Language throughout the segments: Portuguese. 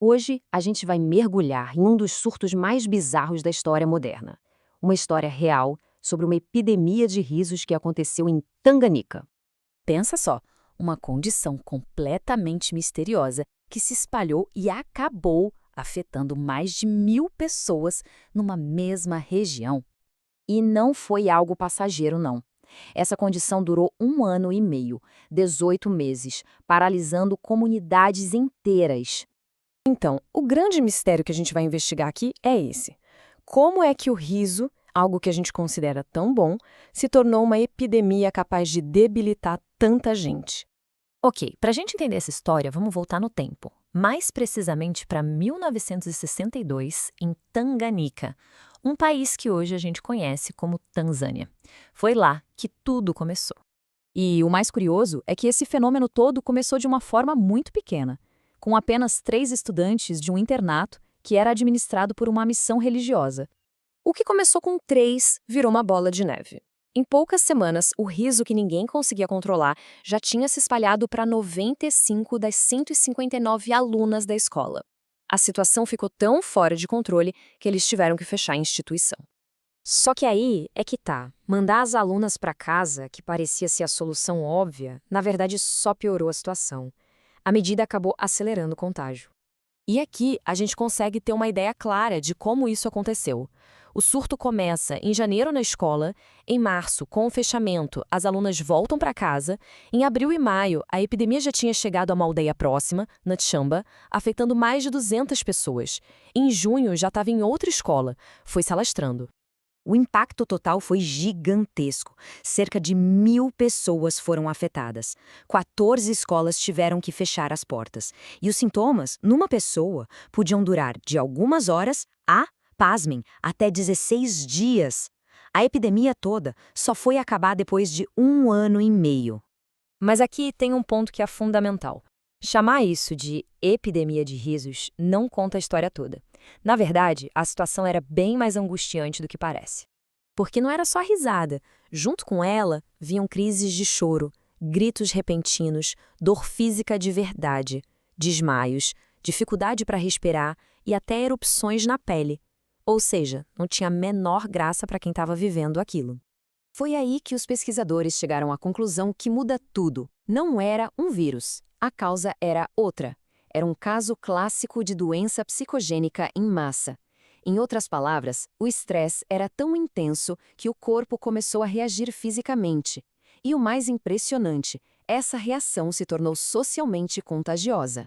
Hoje, a gente vai mergulhar em um dos surtos mais bizarros da história moderna. Uma história real sobre uma epidemia de risos que aconteceu em Tanganica. Pensa só, uma condição completamente misteriosa que se espalhou e acabou afetando mais de 1.000 pessoas numa mesma região. E não foi algo passageiro, não. Essa condição durou 1 ano e meio, 18 meses, paralisando comunidades inteiras. Então, o grande mistério que a gente vai investigar aqui é esse. Como é que o riso, algo que a gente considera tão bom, se tornou uma epidemia capaz de debilitar tanta gente? Ok, para a gente entender essa história, vamos voltar no tempo. Mais precisamente para 1962, em Tanganica, um país que hoje a gente conhece como Tanzânia. Foi lá que tudo começou. E o mais curioso é que esse fenômeno todo começou de uma forma muito pequena, com apenas 3 estudantes de um internato que era administrado por uma missão religiosa. O que começou com 3 virou uma bola de neve. Em poucas semanas, o riso que ninguém conseguia controlar já tinha se espalhado para 95 das 159 alunas da escola. A situação ficou tão fora de controle que eles tiveram que fechar a instituição. Só que aí é que tá. Mandar as alunas para casa, que parecia ser a solução óbvia, na verdade só piorou a situação. A medida acabou acelerando o contágio. E aqui a gente consegue ter uma ideia clara de como isso aconteceu. O surto começa em janeiro na escola, em março, com o fechamento, as alunas voltam para casa, em abril e maio, a epidemia já tinha chegado a uma aldeia próxima, Natchamba, afetando mais de 200 pessoas. Em junho já estava em outra escola, foi se alastrando. O impacto total foi gigantesco. Cerca de 1.000 pessoas foram afetadas. 14 escolas tiveram que fechar as portas. E os sintomas, numa pessoa, podiam durar de algumas horas a, pasmem, até 16 dias. A epidemia toda só foi acabar depois de 1 ano e meio. Mas aqui tem um ponto que é fundamental. Chamar isso de epidemia de risos não conta a história toda. Na verdade, a situação era bem mais angustiante do que parece. Porque não era só risada. Junto com ela, vinham crises de choro, gritos repentinos, dor física de verdade, desmaios, dificuldade para respirar e até erupções na pele. Ou seja, não tinha a menor graça para quem estava vivendo aquilo. Foi aí que os pesquisadores chegaram à conclusão que muda tudo. Não era um vírus. A causa era outra. Era um caso clássico de doença psicogênica em massa. Em outras palavras, o estresse era tão intenso que o corpo começou a reagir fisicamente. E o mais impressionante, essa reação se tornou socialmente contagiosa.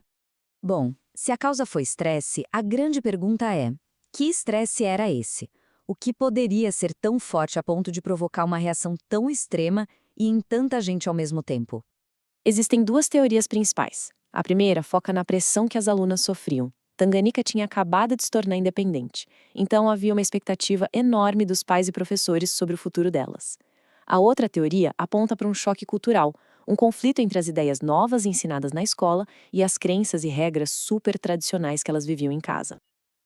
Bom, se a causa foi estresse, a grande pergunta é: que estresse era esse? O que poderia ser tão forte a ponto de provocar uma reação tão extrema e em tanta gente ao mesmo tempo? Existem 2 teorias principais. A primeira foca na pressão que as alunas sofriam. Tanganica tinha acabado de se tornar independente, então havia uma expectativa enorme dos pais e professores sobre o futuro delas. A outra teoria aponta para um choque cultural, um conflito entre as ideias novas ensinadas na escola e as crenças e regras super tradicionais que elas viviam em casa.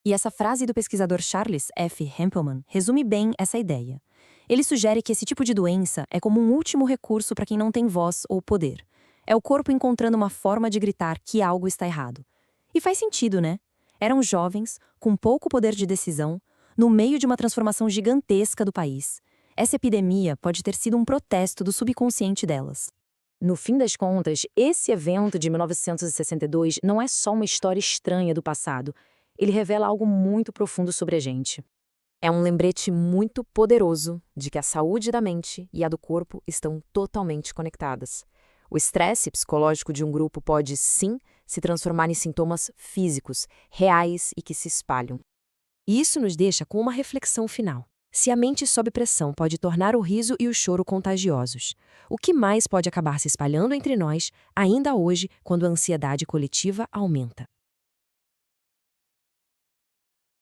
E essa frase do pesquisador Charles F. Hempelmann resume bem essa ideia. Ele sugere que esse tipo de doença é como um último recurso para quem não tem voz ou poder. É o corpo encontrando uma forma de gritar que algo está errado. E faz sentido, né? Eram jovens, com pouco poder de decisão, no meio de uma transformação gigantesca do país. Essa epidemia pode ter sido um protesto do subconsciente delas. No fim das contas, esse evento de 1962 não é só uma história estranha do passado. Ele revela algo muito profundo sobre a gente. É um lembrete muito poderoso de que a saúde da mente e a do corpo estão totalmente conectadas. O estresse psicológico de um grupo pode, sim, se transformar em sintomas físicos, reais e que se espalham. E isso nos deixa com uma reflexão final. Se a mente sob pressão pode tornar o riso e o choro contagiosos, o que mais pode acabar se espalhando entre nós, ainda hoje, quando a ansiedade coletiva aumenta?